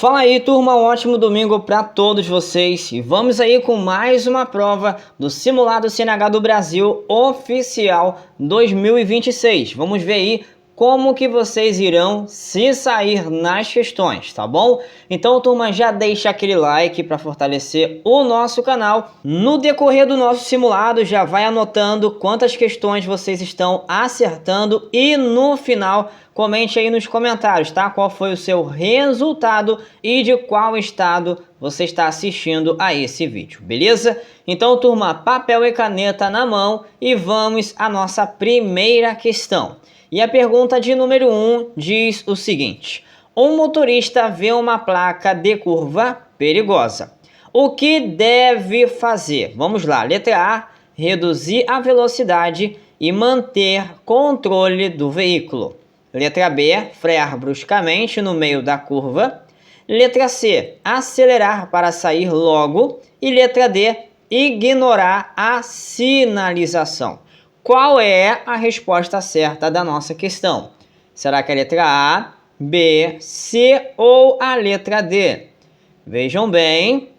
Fala aí, turma, um ótimo domingo para todos vocês e vamos aí com mais uma prova do Simulado CNH do Brasil Oficial 2026. Vamos ver aí como que vocês irão se sair nas questões, tá bom? Então, turma, já deixa aquele like para fortalecer o nosso canal. No decorrer do nosso simulado, já vai anotando quantas questões vocês estão acertando e no final comente aí nos comentários, tá? Qual foi o seu resultado e de qual estado você está assistindo a esse vídeo, beleza? Então, turma, papel e caneta na mão e vamos à nossa primeira questão. E a pergunta de número 1 diz o seguinte: um motorista vê uma placa de curva perigosa. O que deve fazer? Vamos lá, letra A, reduzir a velocidade e manter controle do veículo. Letra B, frear bruscamente no meio da curva. Letra C, acelerar para sair logo. E letra D, ignorar a sinalização. Qual é a resposta certa da nossa questão? Será que é a letra A, B, C ou a letra D? Vejam bem.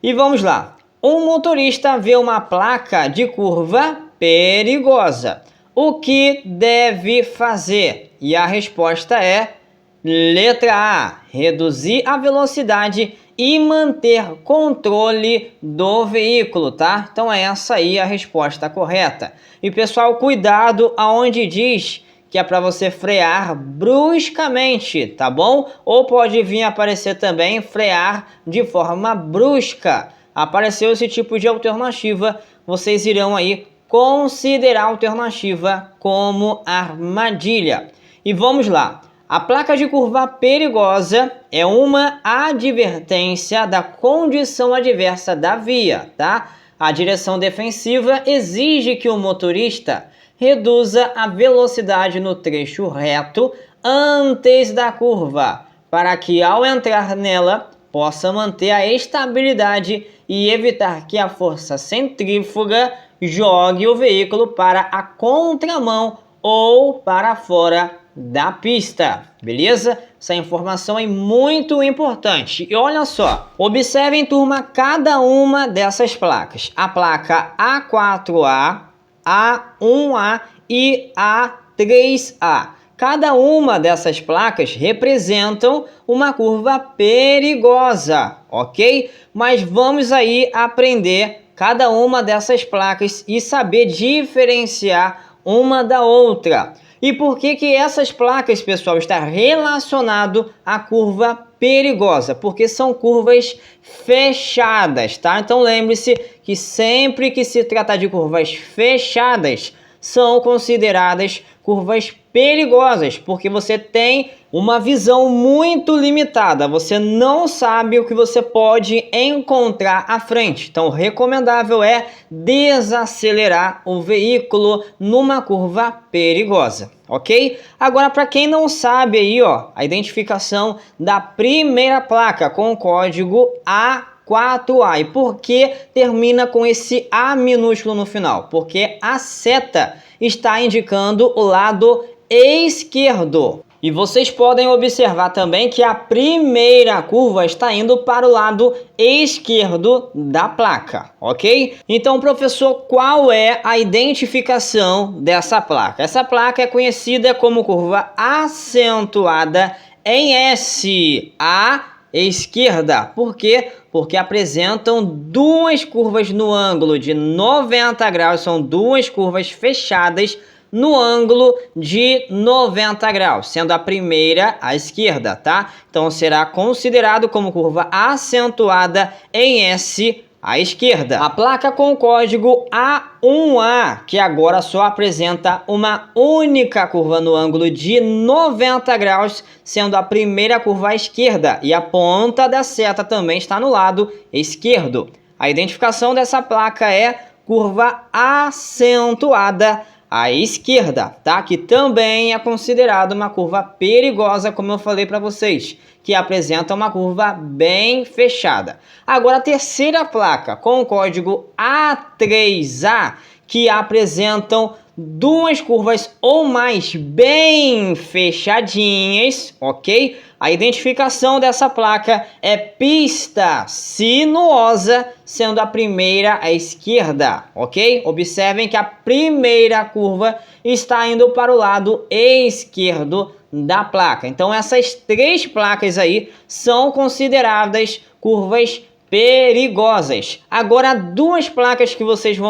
E vamos lá. Um motorista vê uma placa de curva perigosa. O que deve fazer? E a resposta é letra A, reduzir a velocidade e manter controle do veículo, tá? Então é essa aí a resposta correta. E pessoal, cuidado aonde diz que é para você frear bruscamente, tá bom? Ou pode vir aparecer também frear de forma brusca. Apareceu esse tipo de alternativa, vocês irão aí considerar a alternativa como armadilha. E vamos lá. A placa de curva perigosa é uma advertência da condição adversa da via, tá? A direção defensiva exige que o motorista reduza a velocidade no trecho reto antes da curva, para que ao entrar nela possa manter a estabilidade e evitar que a força centrífuga jogue o veículo para a contramão ou para fora da pista, beleza? Essa informação é muito importante. E olha só, observem, turma, cada uma dessas placas. A placa A4A, A1A e A3A. Cada uma dessas placas representam uma curva perigosa, ok? Mas vamos aí aprender cada uma dessas placas e saber diferenciar uma da outra. E por que essas placas, pessoal, estão relacionadas à curva perigosa? Porque são curvas fechadas, tá? Então lembre-se que sempre que se trata de curvas fechadas, são consideradas curvas perigosas, porque você tem uma visão muito limitada, você não sabe o que você pode encontrar à frente. Então, o recomendável é desacelerar o veículo numa curva perigosa, ok? Agora, para quem não sabe aí, ó, a identificação da primeira placa com o código A4A. E por que termina com esse A minúsculo no final? Porque a seta está indicando o lado esquerdo. E vocês podem observar também que a primeira curva está indo para o lado esquerdo da placa, ok? Então, professor, qual é a identificação dessa placa? Essa placa é conhecida como curva acentuada em S, à esquerda. Por quê? Porque apresentam duas curvas no ângulo de 90 graus, são duas curvas fechadas no ângulo de 90 graus, sendo a primeira à esquerda, tá? Então será considerado como curva acentuada em S à esquerda. A placa com código A1A, que agora só apresenta uma única curva no ângulo de 90 graus, sendo a primeira curva à esquerda, e a ponta da seta também está no lado esquerdo. A identificação dessa placa é curva acentuada à esquerda, tá? Que também é considerado uma curva perigosa, como eu falei para vocês, que apresenta uma curva bem fechada. Agora, a terceira placa, com o código A3A, que apresentam duas curvas ou mais bem fechadinhas, ok? A identificação dessa placa é pista sinuosa, sendo a primeira à esquerda, ok? Observem que a primeira curva está indo para o lado esquerdo da placa. Então essas três placas aí são consideradas curvas perigosas. Agora, duas placas que vocês vão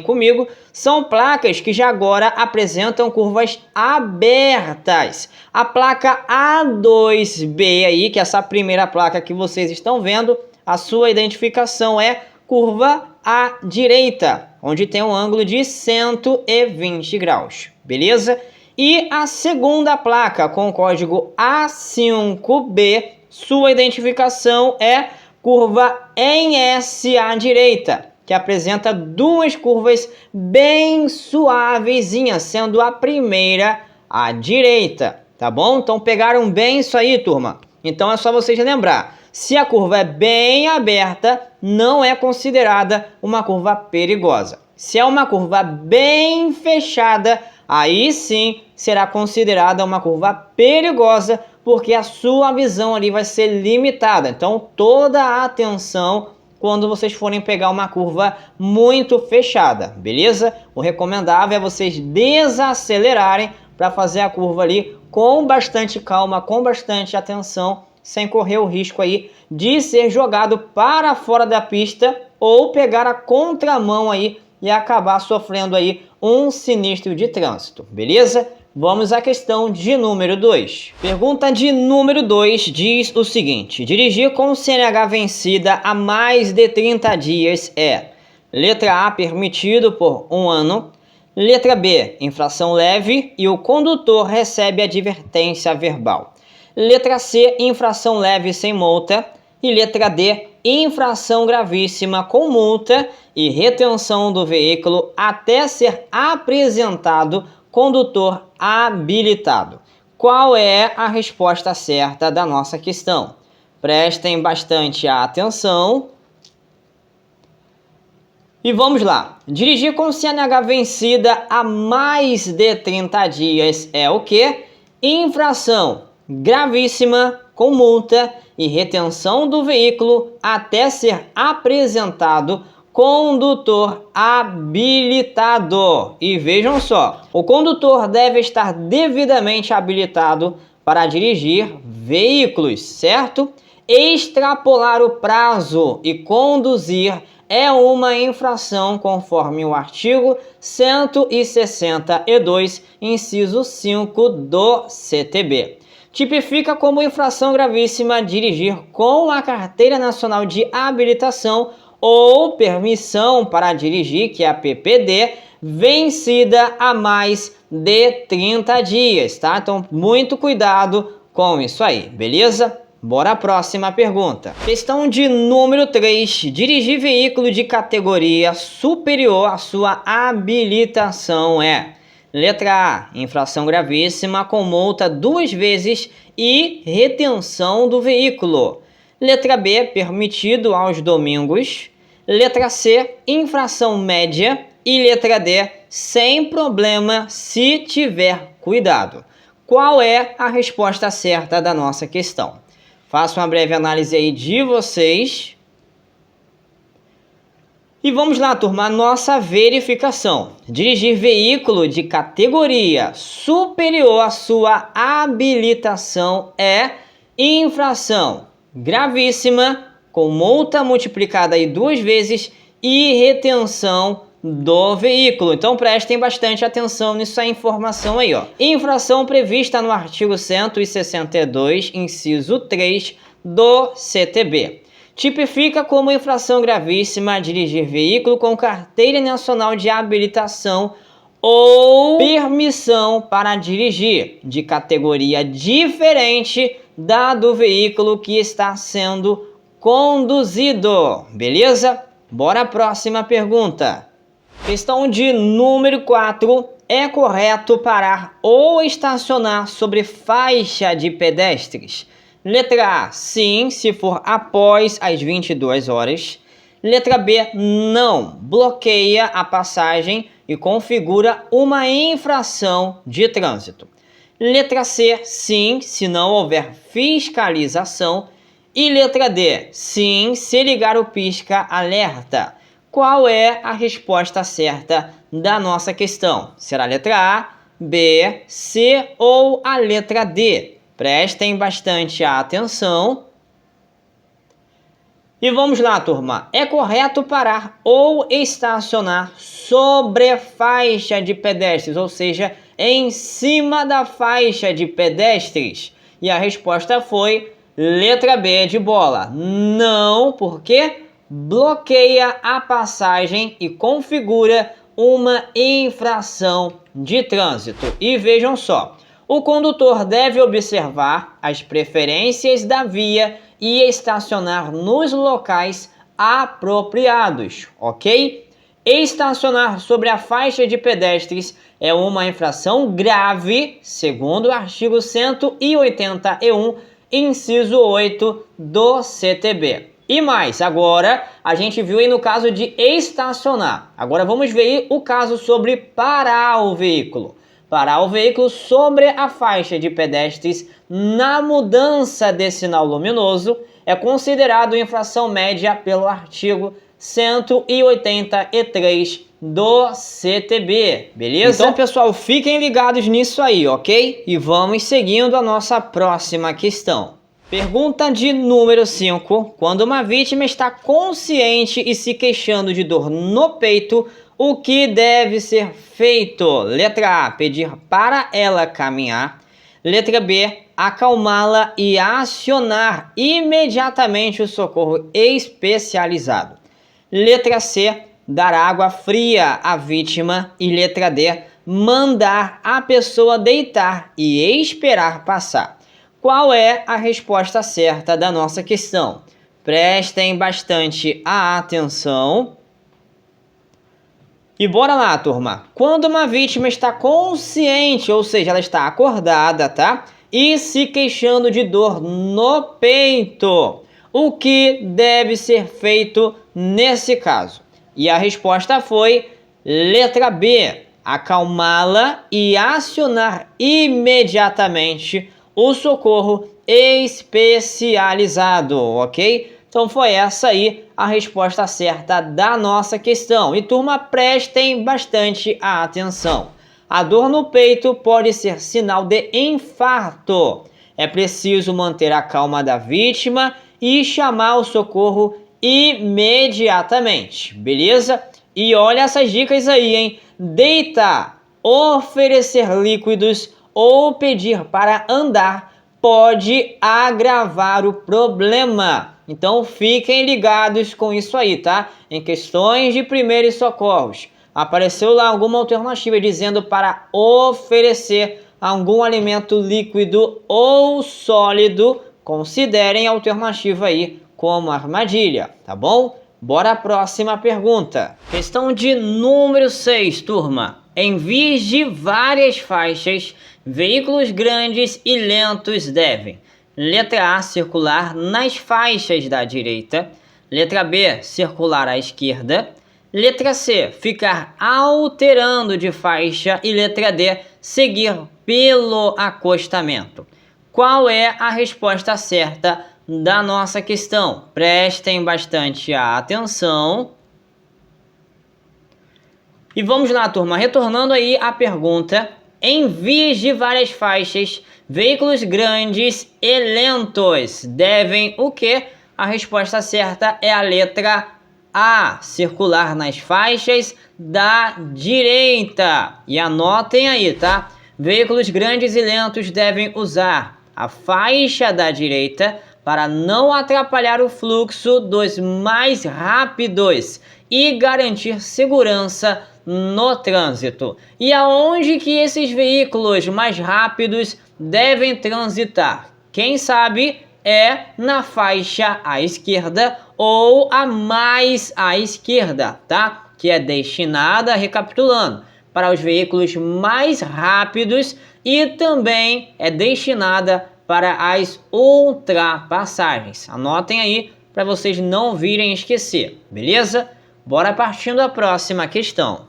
comigo são placas que já agora apresentam curvas abertas. A placa A2B aí, que é essa primeira placa que vocês estão vendo, a sua identificação é curva à direita, onde tem um ângulo de 120 graus, beleza? E a segunda placa com o código A5B, sua identificação é curva em S à direita, que apresenta duas curvas bem suavezinhas, sendo a primeira à direita, tá bom? Então pegaram bem isso aí, turma? Então é só vocês lembrar, se a curva é bem aberta, não é considerada uma curva perigosa. Se é uma curva bem fechada, aí sim será considerada uma curva perigosa, porque a sua visão ali vai ser limitada. Então toda a atenção quando vocês forem pegar uma curva muito fechada, beleza? O recomendável é vocês desacelerarem para fazer a curva ali com bastante calma, com bastante atenção, sem correr o risco aí de ser jogado para fora da pista ou pegar a contramão aí e acabar sofrendo aí um sinistro de trânsito, beleza? Vamos à questão de número 2. Pergunta de número 2 diz o seguinte: dirigir com CNH vencida há mais de 30 dias é: letra A, permitido por 1 ano, letra B, infração leve e o condutor recebe advertência verbal, letra C, infração leve sem multa e letra D, infração gravíssima com multa e retenção do veículo até ser apresentado condutor habilitado. Qual é a resposta certa da nossa questão? Prestem bastante atenção. E vamos lá. Dirigir com CNH vencida há mais de 30 dias é o quê? Infração gravíssima com multa e retenção do veículo até ser apresentado condutor habilitado. E vejam só, o condutor deve estar devidamente habilitado para dirigir veículos, certo? Extrapolar o prazo e conduzir é uma infração conforme o artigo 162, inciso 5 do CTB. Tipifica como infração gravíssima dirigir com a Carteira Nacional de Habilitação ou permissão para dirigir, que é a PPD, vencida há mais de 30 dias, tá? Então, muito cuidado com isso aí, beleza? Bora à próxima pergunta. Questão de número 3. Dirigir veículo de categoria superior à sua habilitação é: letra A, infração gravíssima com multa 2 vezes e retenção do veículo. Letra B, permitido aos domingos. Letra C, infração média. E letra D, sem problema se tiver cuidado. Qual é a resposta certa da nossa questão? Faço uma breve análise aí de vocês. E vamos lá, turma, a nossa verificação. Dirigir veículo de categoria superior à sua habilitação é infração gravíssima, com multa multiplicada aí 2 vezes e retenção do veículo. Então prestem bastante atenção nessa informação aí, ó. Infração prevista no artigo 162, inciso 3 do CTB. Tipifica como infração gravíssima dirigir veículo com Carteira Nacional de Habilitação ou permissão para dirigir de categoria diferente da do veículo que está sendo conduzido. Beleza? Bora à próxima pergunta. Questão de número 4. É correto parar ou estacionar sobre faixa de pedestres? Letra A, sim, se for após as 22 horas. Letra B, não, bloqueia a passagem. e configura uma infração de trânsito. Letra C, sim, se não houver fiscalização. E letra D, sim, se ligar o pisca-alerta. Qual é a resposta certa da nossa questão? Será a letra A, B, C ou a letra D? Prestem bastante atenção. E vamos lá, turma. É correto parar ou estacionar sobre faixa de pedestres, ou seja, em cima da faixa de pedestres? E a resposta foi letra B de bola. Não, porque bloqueia a passagem e configura uma infração de trânsito. E vejam só, o condutor deve observar as preferências da via e estacionar nos locais apropriados, ok? Estacionar sobre a faixa de pedestres é uma infração grave, segundo o artigo 181, inciso 8 do CTB. E mais, agora a gente viu aí no caso de estacionar. Agora vamos ver aí o caso sobre parar o veículo. Parar o veículo sobre a faixa de pedestres na mudança de sinal luminoso é considerado infração média pelo artigo 183 do CTB, beleza? Então, pessoal, fiquem ligados nisso aí, ok? E vamos seguindo a nossa próxima questão. Pergunta de número 5. Quando uma vítima está consciente e se queixando de dor no peito, o que deve ser feito? Letra A, pedir para ela caminhar. Letra B, acalmá-la e acionar imediatamente o socorro especializado. Letra C, dar água fria à vítima. E letra D, mandar a pessoa deitar e esperar passar. Qual é a resposta certa da nossa questão? Prestem bastante atenção. E bora lá, turma. Quando uma vítima está consciente, ou seja, ela está acordada, tá? E se queixando de dor no peito, o que deve ser feito nesse caso? E a resposta foi letra B, acalmá-la e acionar imediatamente o socorro especializado, ok? Então foi essa aí a resposta certa da nossa questão. E turma, prestem bastante atenção. A dor no peito pode ser sinal de infarto. É preciso manter a calma da vítima e chamar o socorro imediatamente, beleza? E olha essas dicas aí, hein? Deitar, oferecer líquidos ou pedir para andar pode agravar o problema. Então fiquem ligados com isso aí, tá? Em questões de primeiros socorros, apareceu lá alguma alternativa dizendo para oferecer algum alimento líquido ou sólido, considerem a alternativa aí como armadilha, tá bom? Bora à próxima pergunta. Questão de número 6, turma. Em vias de várias faixas, veículos grandes e lentos devem: letra A, circular nas faixas da direita. Letra B, circular à esquerda. Letra C, ficar alterando de faixa. E letra D, seguir pelo acostamento. Qual é a resposta certa da nossa questão? Prestem bastante atenção. E vamos lá, turma, retornando aí à pergunta. Em vias de várias faixas, veículos grandes e lentos devem o quê? A resposta certa é a letra A, circular nas faixas da direita. E anotem aí, tá? Veículos grandes e lentos devem usar a faixa da direita para não atrapalhar o fluxo dos mais rápidos e garantir segurança no trânsito. E aonde que esses veículos mais rápidos devem transitar? Quem sabe é na faixa à esquerda ou a mais à esquerda, tá? Que é destinada, recapitulando, para os veículos mais rápidos e também é destinada para as ultrapassagens. Anotem aí para vocês não virem esquecer, beleza? Bora partindo à próxima questão.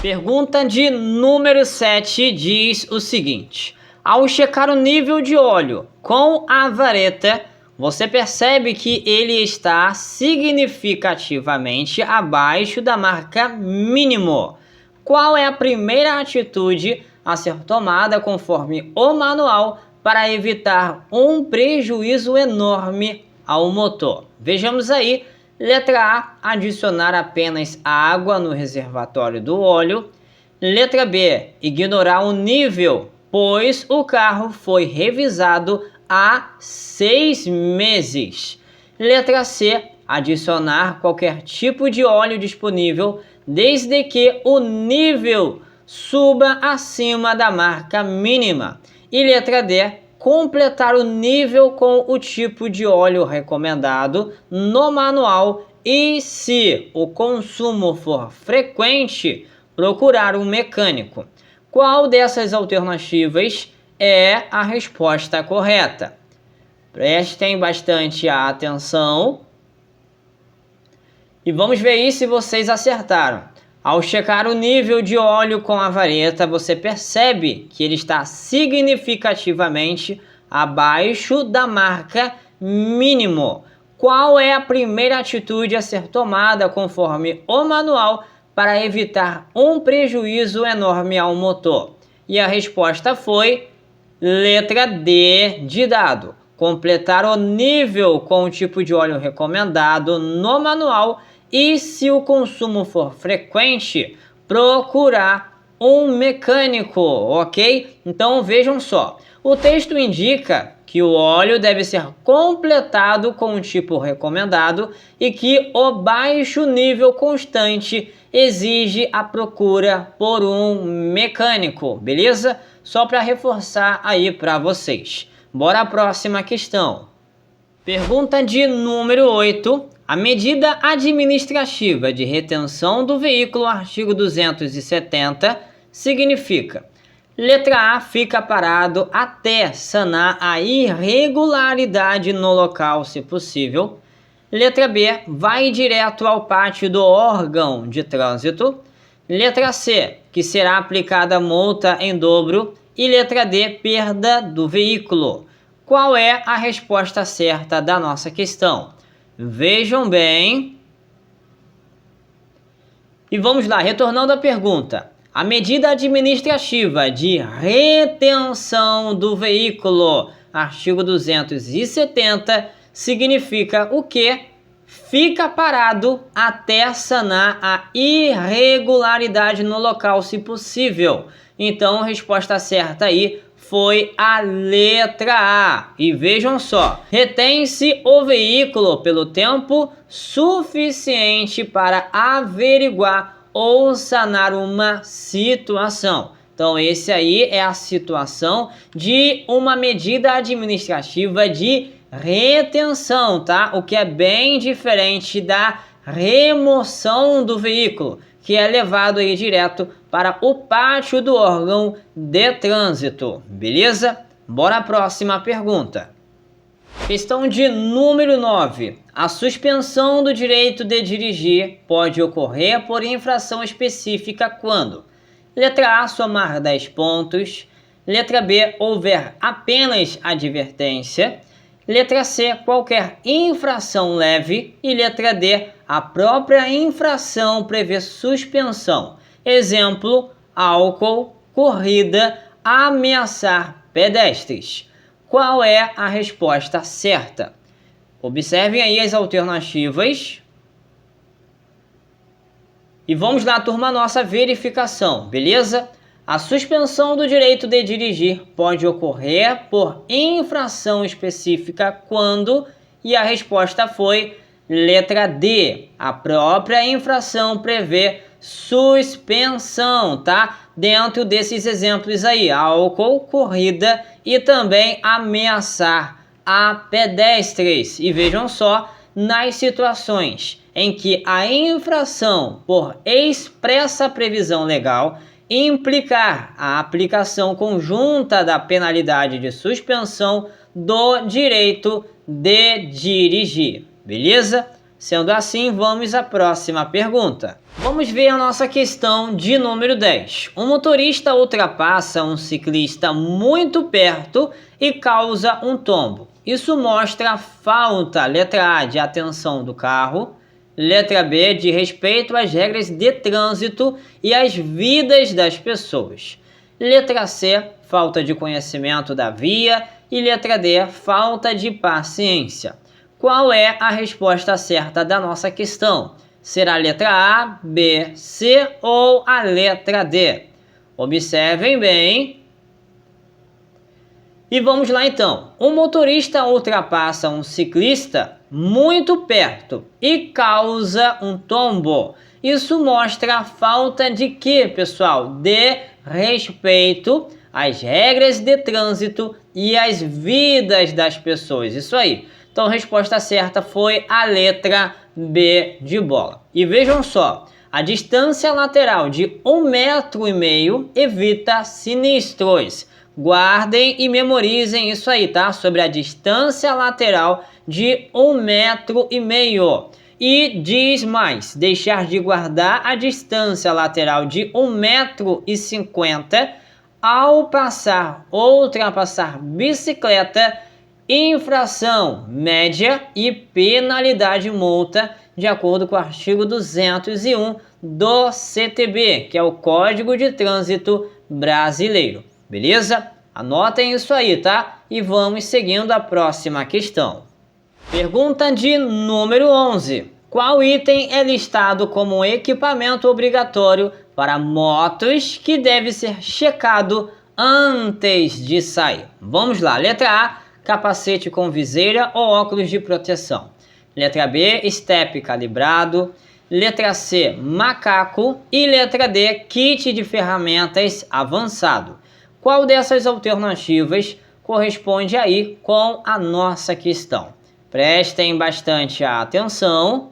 Pergunta de número 7 diz o seguinte: ao checar o nível de óleo com a vareta, você percebe que ele está significativamente abaixo da marca mínimo. Qual é a primeira atitude a ser tomada conforme o manual para evitar um prejuízo enorme ao motor? Vejamos aí. Letra A, adicionar apenas água no reservatório do óleo. Letra B, ignorar o nível, pois o carro foi revisado há 6 meses. Letra C, adicionar qualquer tipo de óleo disponível, desde que o nível suba acima da marca mínima. E letra D, completar o nível com o tipo de óleo recomendado no manual e, se o consumo for frequente, procurar um mecânico. Qual dessas alternativas é a resposta correta? Prestem bastante atenção e vamos ver aí se vocês acertaram. Ao checar o nível de óleo com a vareta, você percebe que ele está significativamente abaixo da marca mínimo. Qual é a primeira atitude a ser tomada conforme o manual para evitar um prejuízo enorme ao motor? E a resposta foi letra D de dado. Completar o nível com o tipo de óleo recomendado no manual e, se o consumo for frequente, procurar um mecânico, ok? Então vejam só, o texto indica que o óleo deve ser completado com o tipo recomendado e que o baixo nível constante exige a procura por um mecânico, beleza? Só para reforçar aí para vocês. Bora à próxima questão. Pergunta de número 8. A medida administrativa de retenção do veículo, artigo 270, significa: letra A, fica parado até sanar a irregularidade no local, se possível. Letra B, vai direto ao pátio do órgão de trânsito. Letra C, que será aplicada multa em dobro. E letra D, perda do veículo. Qual é a resposta certa da nossa questão? Vejam bem. E vamos lá, retornando à pergunta. A medida administrativa de retenção do veículo, artigo 270, significa o quê? Fica parado até sanar a irregularidade no local, se possível. Então, a resposta certa aí foi a letra A. E vejam só, retém-se o veículo pelo tempo suficiente para averiguar ou sanar uma situação. Então, esse aí é a situação de uma medida administrativa de retenção, tá? O que é bem diferente da remoção do veículo, que é levado aí direto para o pátio do órgão de trânsito, beleza? Bora à próxima pergunta. Questão de número 9. A suspensão do direito de dirigir pode ocorrer por infração específica quando: letra A, somar 10 pontos. Letra B, houver apenas advertência. Letra C, qualquer infração leve. E letra D, a própria infração prevê suspensão. Exemplo: álcool, corrida, ameaçar pedestres. Qual é a resposta certa? Observem aí as alternativas. E vamos lá, turma, nossa verificação, beleza? A suspensão do direito de dirigir pode ocorrer por infração específica quando, e a resposta foi letra D. A própria infração prevê suspensão, tá? Dentro desses exemplos aí, álcool, corrida e também ameaçar a pedestres. E vejam só, nas situações em que a infração por expressa previsão legal implicar a aplicação conjunta da penalidade de suspensão do direito de dirigir, beleza? Sendo assim, vamos à próxima pergunta. Vamos ver a nossa questão de número 10. Um motorista ultrapassa um ciclista muito perto e causa um tombo. Isso mostra a falta, letra A, de atenção do carro, letra B, de respeito às regras de trânsito e às vidas das pessoas. Letra C, falta de conhecimento da via e letra D, falta de paciência. Qual é a resposta certa da nossa questão? Será a letra A, B, C ou a letra D? Observem bem. E vamos lá então. Um motorista ultrapassa um ciclista muito perto e causa um tombo. Isso mostra a falta de quê, pessoal? De respeito às regras de trânsito e às vidas das pessoas. Isso aí. Então a resposta certa foi a letra B de bola. E vejam só, a distância lateral de 1,5 metro evita sinistros. Guardem e memorizem isso aí, tá? Sobre a distância lateral de 1,5 metro. E diz mais, deixar de guardar a distância lateral de 1,50 m ao passar ou ultrapassar bicicleta, infração média e penalidade multa, de acordo com o artigo 201 do CTB, que é o Código de Trânsito Brasileiro. Beleza? Anotem isso aí, tá? E vamos seguindo a próxima questão. Pergunta de número 11. Qual item é listado como equipamento obrigatório para motos que deve ser checado antes de sair? Vamos lá. Letra A, capacete com viseira ou óculos de proteção. Letra B, step calibrado. Letra C, macaco. E letra D, kit de ferramentas avançado. Qual dessas alternativas corresponde aí com a nossa questão? Prestem bastante atenção.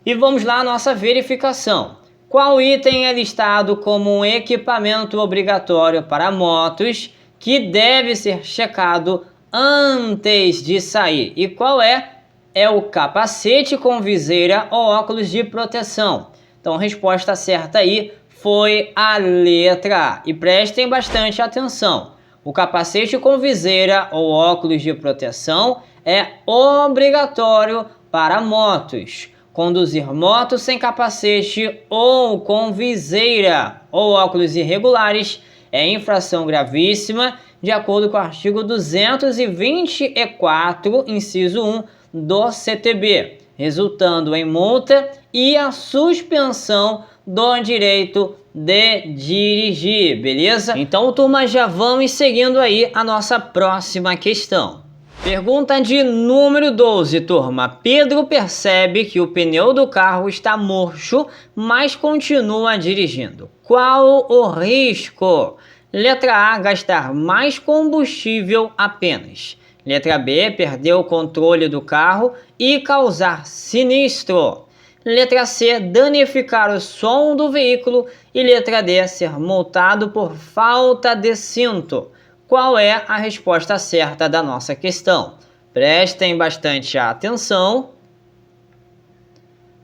E vamos lá à nossa verificação. Qual item é listado como um equipamento obrigatório para motos que deve ser checado antes de sair? E qual é? É o capacete com viseira ou óculos de proteção. Então a resposta certa aí foi a letra A. E prestem bastante atenção. O capacete com viseira ou óculos de proteção é obrigatório para motos. Conduzir moto sem capacete ou com viseira ou óculos irregulares é infração gravíssima, de acordo com o artigo 224, inciso 1 do CTB, resultando em multa e a suspensão do direito de dirigir, beleza? Então, turma, já vamos seguindo aí a nossa próxima questão. Pergunta de número 12, turma. Pedro percebe que o pneu do carro está murcho, mas continua dirigindo. Qual o risco? Letra A, gastar mais combustível apenas. Letra B, perder o controle do carro e causar sinistro. Letra C, danificar o som do veículo. E letra D, ser multado por falta de cinto. Qual é a resposta certa da nossa questão? Prestem bastante atenção.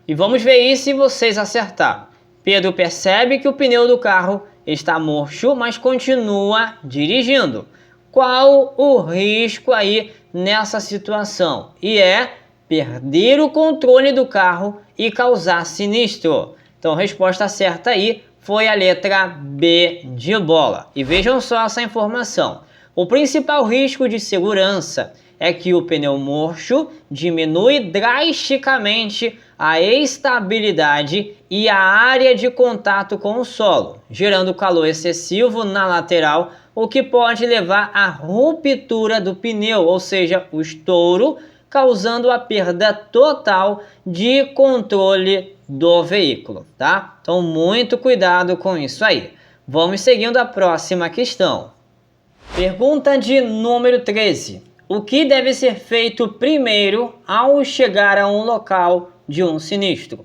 E vamos ver aí se vocês acertaram. Pedro percebe que o pneu do carro está murcho, mas continua dirigindo. Qual o risco aí nessa situação? E é perder o controle do carro e causar sinistro. Então a resposta certa aí foi a letra B de bola. E vejam só essa informação. O principal risco de segurança é que o pneu murcho diminui drasticamente a estabilidade e a área de contato com o solo, gerando calor excessivo na lateral, o que pode levar à ruptura do pneu, ou seja, o estouro, causando a perda total de controle do veículo, tá? Então, muito cuidado com isso aí. Vamos seguindo a próxima questão. Pergunta de número 13. O que deve ser feito primeiro ao chegar a um local de um sinistro?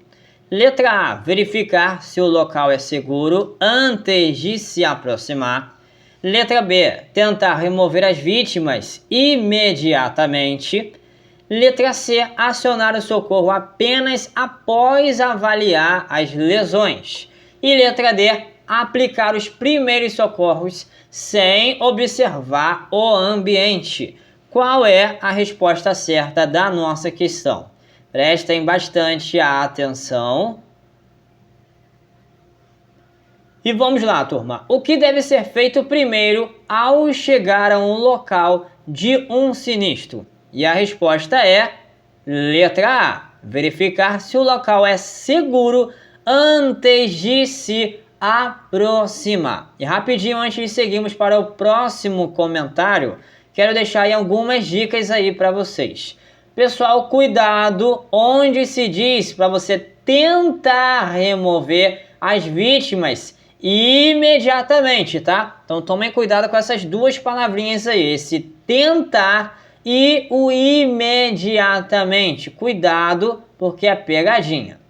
Letra A, verificar se o local é seguro antes de se aproximar. Letra B, tentar remover as vítimas imediatamente. Letra C, acionar o socorro apenas após avaliar as lesões. E letra D, aplicar os primeiros socorros sem observar o ambiente. Qual é a resposta certa da nossa questão? Prestem bastante atenção. E vamos lá, turma. O que deve ser feito primeiro ao chegar a um local de um sinistro? E a resposta é letra A. Verificar se o local é seguro antes de se aproximar. E rapidinho, antes de seguirmos para o próximo comentário, quero deixar aí algumas dicas aí para vocês. Pessoal, cuidado onde se diz para você tentar remover as vítimas imediatamente, tá? Então tomem cuidado com essas duas palavrinhas aí, esse tentar e o imediatamente. Cuidado, porque é pegadinha.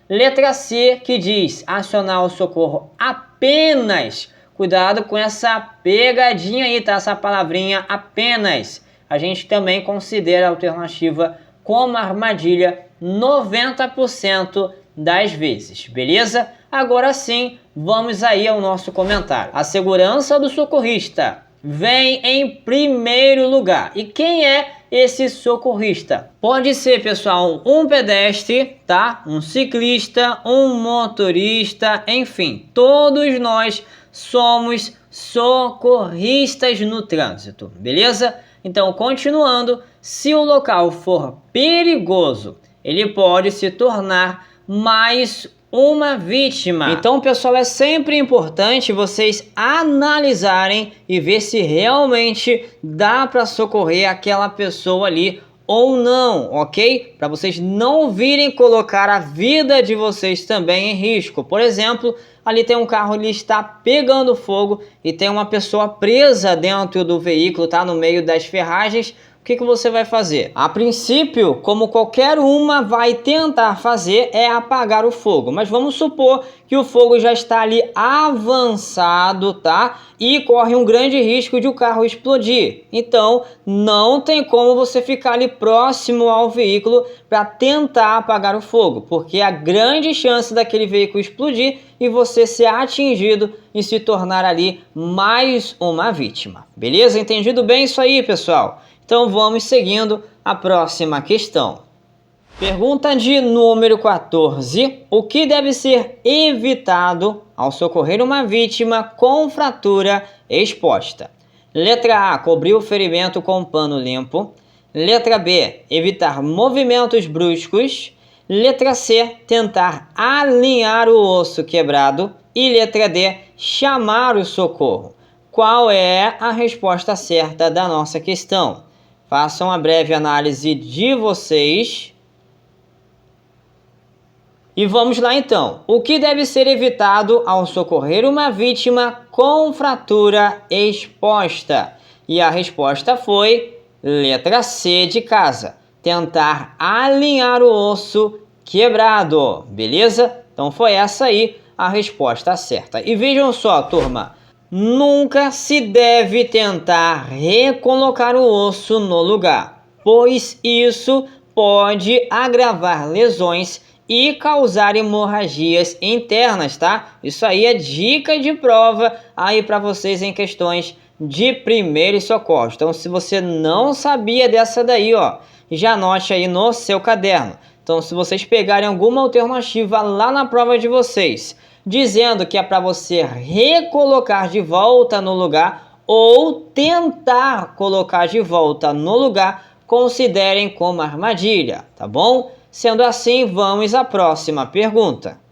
Letra C, que diz acionar o socorro apenas. Cuidado com essa pegadinha aí, tá? Essa palavrinha apenas. A gente também considera a alternativa como armadilha 90% das vezes, beleza? Agora sim, vamos aí ao nosso comentário. A segurança do socorrista vem em primeiro lugar. E quem é esse socorrista? Pode ser, pessoal, um pedestre, tá? Um ciclista, um motorista, enfim, todos nós somos socorristas no trânsito, beleza? Então, continuando, se o local for perigoso, ele pode se tornar mais uma vítima. Então, pessoal, é sempre importante vocês analisarem e ver se realmente dá para socorrer aquela pessoa ali ou não, ok? Para vocês não virem colocar a vida de vocês também em risco. Por exemplo, ali tem um carro, ele está pegando fogo e tem uma pessoa presa dentro do veículo, tá? No meio das ferragens. O que você vai fazer? A princípio, como qualquer uma vai tentar fazer, é apagar o fogo. Mas vamos supor que o fogo já está ali avançado, tá? E corre um grande risco de o carro explodir. Então, não tem como você ficar ali próximo ao veículo para tentar apagar o fogo, porque a grande chance daquele veículo explodir e você ser atingido e se tornar ali mais uma vítima. Beleza? Entendido bem isso aí, pessoal? Então vamos seguindo a próxima questão. Pergunta de número 14. O que deve ser evitado ao socorrer uma vítima com fratura exposta? Letra A. Cobrir o ferimento com pano limpo. Letra B. Evitar movimentos bruscos. Letra C. Tentar alinhar o osso quebrado. E letra D. Chamar o socorro. Qual é a resposta certa da nossa questão? Façam a breve análise de vocês. E vamos lá então. O que deve ser evitado ao socorrer uma vítima com fratura exposta? E a resposta foi letra C de casa. Tentar alinhar o osso quebrado. Beleza? Então foi essa aí a resposta certa. E vejam só, turma. Nunca se deve tentar recolocar o osso no lugar, pois isso pode agravar lesões e causar hemorragias internas, tá? Isso aí é dica de prova aí para vocês em questões de primeiros socorros. Então, se você não sabia dessa daí, ó, já anote aí no seu caderno. Então, se vocês pegarem alguma alternativa lá na prova de vocês, dizendo que é para você recolocar de volta no lugar ou tentar colocar de volta no lugar, considerem como armadilha, tá bom? Sendo assim, vamos à próxima pergunta.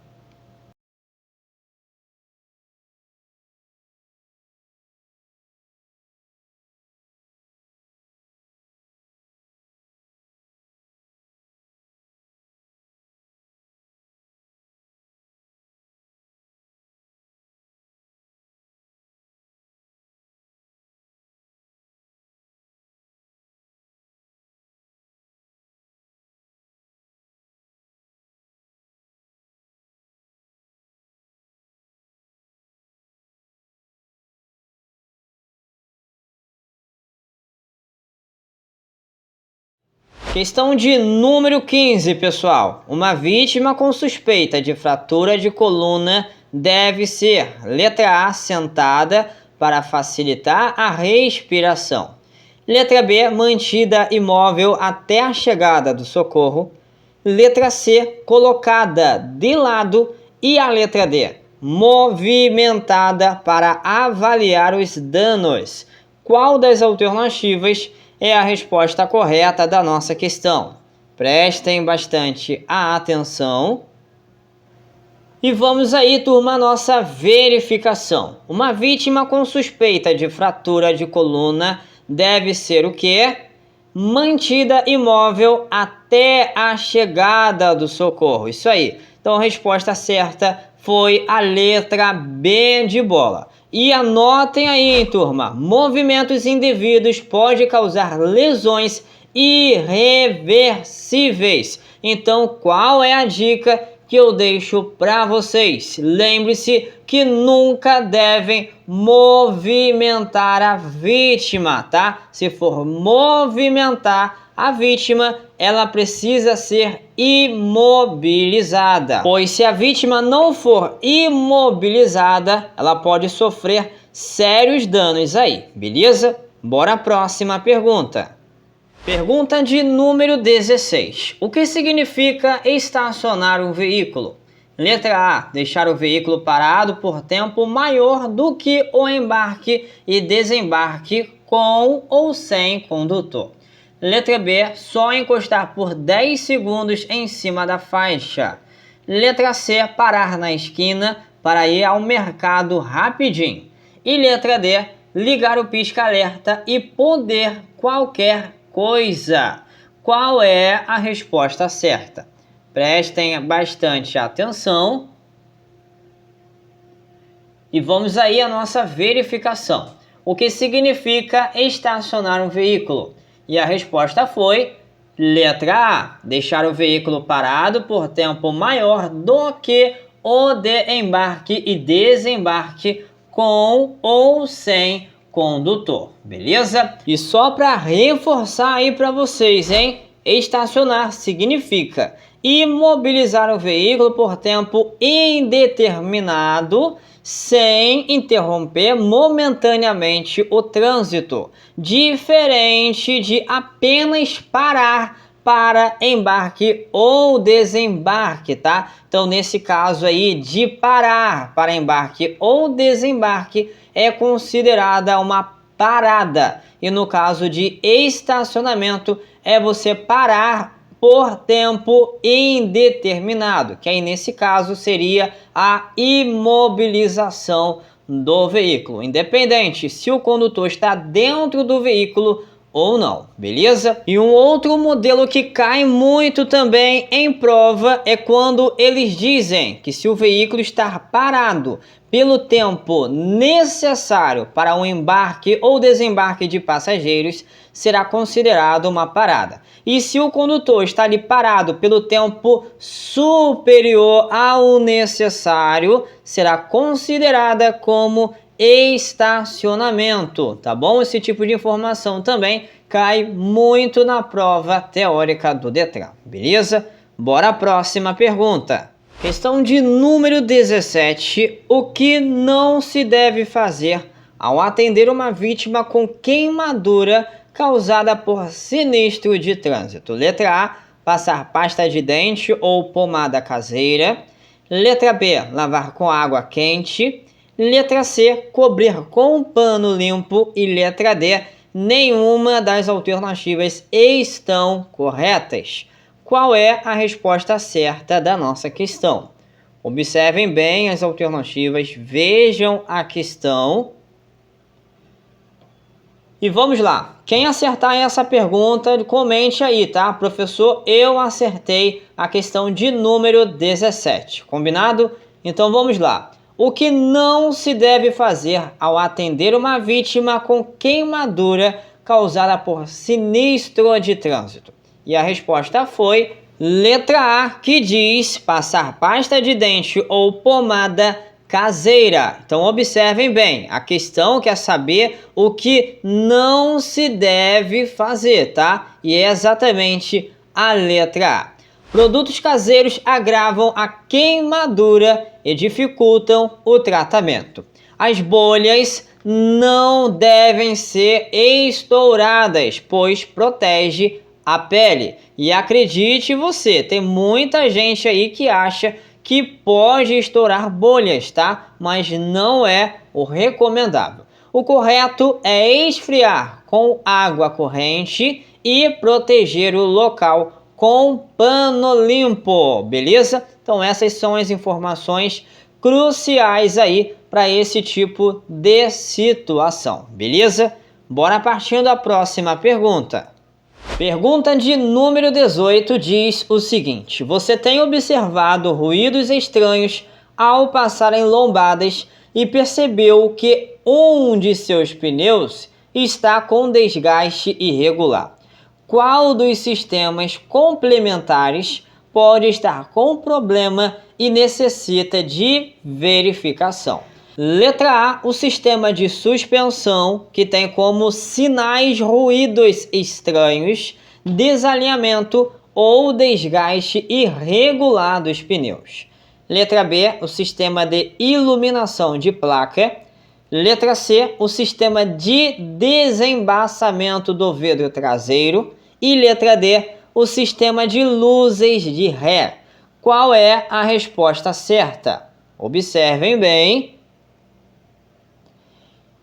Questão de número 15, pessoal. Uma vítima com suspeita de fratura de coluna deve ser, letra A, sentada para facilitar a respiração. Letra B, mantida imóvel até a chegada do socorro. Letra C, colocada de lado. E a letra D, movimentada para avaliar os danos. Qual das alternativas é a resposta correta da nossa questão? Prestem bastante atenção. E vamos aí, turma, a nossa verificação. Uma vítima com suspeita de fratura de coluna deve ser o quê? Mantida imóvel até a chegada do socorro. Isso aí. Então a resposta certa foi a letra B de bola. E anotem aí, hein, turma. Movimentos indevidos podem causar lesões irreversíveis. Então, qual é a dica que eu deixo para vocês? Lembre-se que nunca devem movimentar a vítima, tá? Se for movimentar a vítima, ela precisa ser imobilizada. Pois se a vítima não for imobilizada, ela pode sofrer sérios danos aí, beleza? Bora à próxima pergunta. Pergunta de número 16. O que significa estacionar um veículo? Letra A, deixar o veículo parado por tempo maior do que o embarque e desembarque com ou sem condutor. Letra B, só encostar por 10 segundos em cima da faixa. Letra C, parar na esquina para ir ao mercado rapidinho. E letra D, ligar o pisca-alerta e poder qualquer coisa. Qual é a resposta certa? Prestem bastante atenção. E vamos aí à nossa verificação. O que significa estacionar um veículo? E a resposta foi letra A, deixar o veículo parado por tempo maior do que o de embarque e desembarque com ou sem condutor, beleza? E só para reforçar aí para vocês, hein? Estacionar significa imobilizar o veículo por tempo indeterminado sem interromper momentaneamente o trânsito, diferente de apenas parar para embarque ou desembarque, tá? Então, nesse caso aí de parar para embarque ou desembarque, é considerada uma parada. E no caso de estacionamento, é você parar por tempo indeterminado, que aí nesse caso seria a imobilização do veículo, independente se o condutor está dentro do veículo ou não, beleza? E um outro modelo que cai muito também em prova é quando eles dizem que se o veículo estar parado pelo tempo necessário para um embarque ou desembarque de passageiros, será considerado uma parada. E se o condutor está ali parado pelo tempo superior ao necessário, será considerada como estacionamento, tá bom? Esse tipo de informação também cai muito na prova teórica do Detran, beleza? Bora à próxima pergunta. Questão de número 17. O que não se deve fazer ao atender uma vítima com queimadura causada por sinistro de trânsito? Letra A, passar pasta de dente ou pomada caseira. Letra B, lavar com água quente. Letra C, cobrir com um pano limpo. E letra D, nenhuma das alternativas estão corretas. Qual é a resposta certa da nossa questão? Observem bem as alternativas, vejam a questão. E vamos lá. Quem acertar essa pergunta, comente aí, tá? Professor, eu acertei a questão de número 17. Combinado? Então vamos lá. O que não se deve fazer ao atender uma vítima com queimadura causada por sinistro de trânsito? E a resposta foi letra A, que diz passar pasta de dente ou pomada caseira. Então observem bem, a questão quer saber o que não se deve fazer, tá? E é exatamente a letra A. Produtos caseiros agravam a queimadura e dificultam o tratamento. As bolhas não devem ser estouradas, pois protege a pele. E acredite você, tem muita gente aí que acha que pode estourar bolhas, tá? Mas não é o recomendável. O correto é esfriar com água corrente e proteger o local com pano limpo, beleza? Então essas são as informações cruciais aí para esse tipo de situação, beleza? Bora partindo à próxima pergunta. Pergunta de número 18 diz o seguinte: você tem observado ruídos estranhos ao passar em lombadas e percebeu que um de seus pneus está com desgaste irregular. Qual dos sistemas complementares pode estar com problema e necessita de verificação? Letra A, o sistema de suspensão, que tem como sinais ruídos estranhos, desalinhamento ou desgaste irregular dos pneus. Letra B, o sistema de iluminação de placa. Letra C, o sistema de desembaçamento do vidro traseiro. E letra D, o sistema de luzes de ré. Qual é a resposta certa? Observem bem.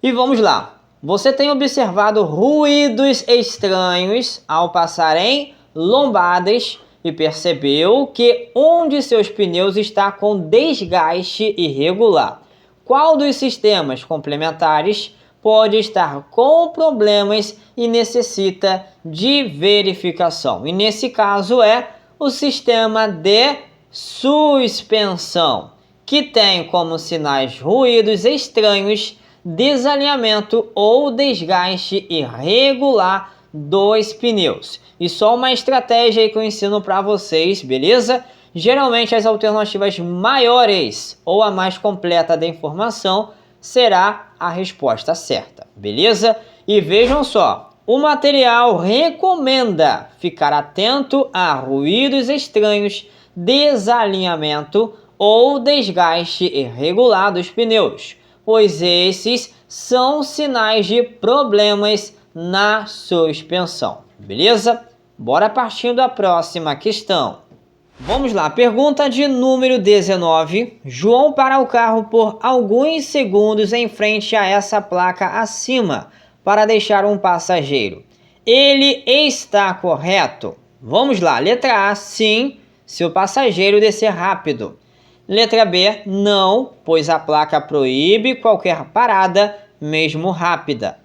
E vamos lá. Você tem observado ruídos estranhos ao passar em lombadas e percebeu que um de seus pneus está com desgaste irregular. Qual dos sistemas complementares pode estar com problemas e necessita de verificação? E nesse caso é o sistema de suspensão, que tem como sinais ruídos estranhos, desalinhamento ou desgaste irregular dos pneus. E só uma estratégia aí que eu ensino para vocês, beleza? Geralmente as alternativas maiores ou a mais completa da informação será a resposta certa, beleza? E vejam só, o material recomenda ficar atento a ruídos estranhos, desalinhamento ou desgaste irregular dos pneus, pois esses são sinais de problemas na suspensão, beleza? Bora partindo da próxima questão. Vamos lá, pergunta de número 19. João para o carro por alguns segundos em frente a essa placa acima para deixar um passageiro. Ele está correto? Vamos lá, letra A, sim, se o passageiro descer rápido. Letra B, não, pois a placa proíbe qualquer parada, mesmo rápida.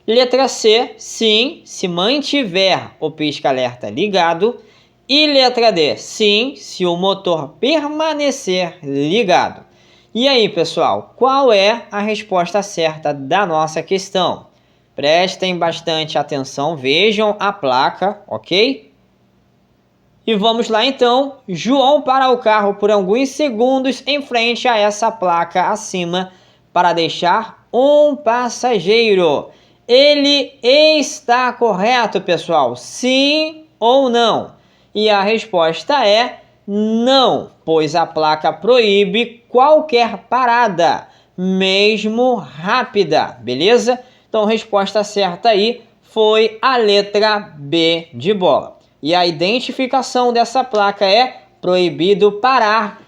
Letra C, sim, se mantiver o pisca-alerta ligado. E letra D, sim, se o motor permanecer ligado. E aí, pessoal, qual é a resposta certa da nossa questão? Prestem bastante atenção, vejam a placa, ok? E vamos lá então. João para o carro por alguns segundos em frente a essa placa acima para deixar um passageiro. Ele está correto, pessoal? Sim ou não? E a resposta é não, pois a placa proíbe qualquer parada, mesmo rápida, beleza? Então a resposta certa aí foi a letra B de bola. E a identificação dessa placa é proibido parar,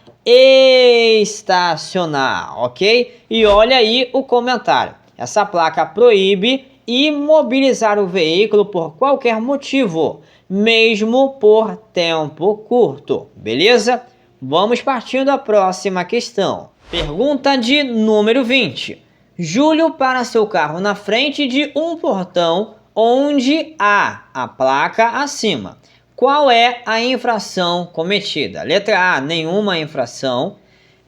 estacionar, ok? E olha aí o comentário. Essa placa proíbe imobilizar o veículo por qualquer motivo, mesmo por tempo curto, beleza? Vamos partindo à próxima questão. Pergunta de número 20. Júlio para seu carro na frente de um portão onde há a placa acima. Qual é a infração cometida? Letra A, nenhuma infração.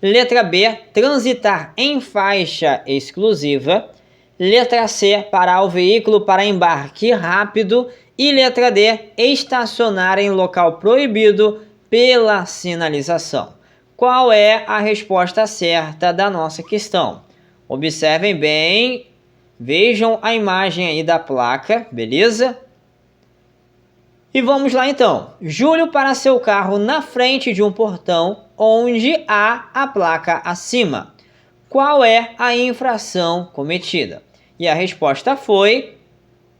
Letra B, transitar em faixa exclusiva. Letra C, parar o veículo para embarque rápido. E letra D, estacionar em local proibido pela sinalização. qual é a resposta certa da nossa questão. Observem bem, vejam a imagem aí da placa, beleza? E vamos lá então. Júlio para seu carro na frente de um portão onde há a placa acima. Qual é a infração cometida? E a resposta foi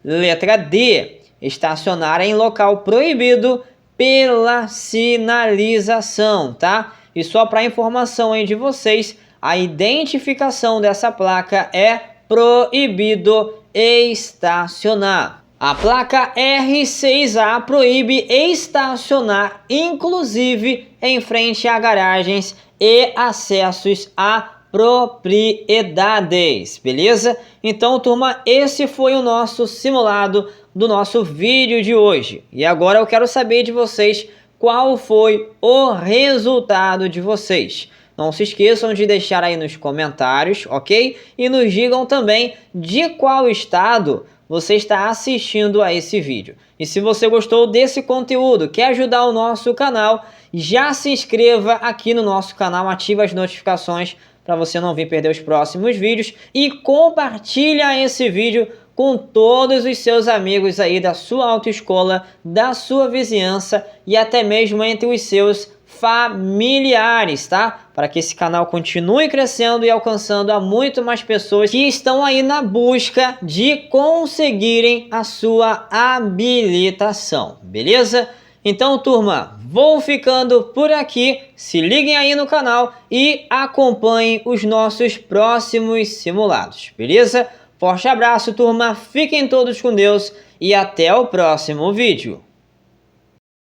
letra D. Estacionar em local proibido pela sinalização, tá? E só para informação aí de vocês, a identificação dessa placa é proibido estacionar. A placa R6A proíbe estacionar, inclusive em frente a garagens e acessos a propriedades, beleza? Então, turma, esse foi o nosso simulado do nosso vídeo de hoje. E agora eu quero saber de vocês qual foi o resultado de vocês. Não se esqueçam de deixar aí nos comentários, ok? E nos digam também de qual estado você está assistindo a esse vídeo. E se você gostou desse conteúdo, quer ajudar o nosso canal, já se inscreva aqui no nosso canal, ative as notificações para você não vir perder os próximos vídeos e compartilha esse vídeo com todos os seus amigos aí da sua autoescola, da sua vizinhança e até mesmo entre os seus familiares, tá? Para que esse canal continue crescendo e alcançando a muito mais pessoas que estão aí na busca de conseguirem a sua habilitação, beleza? Então, turma, vou ficando por aqui. Se liguem aí no canal e acompanhem os nossos próximos simulados, beleza? Forte abraço, turma. Fiquem todos com Deus e até o próximo vídeo.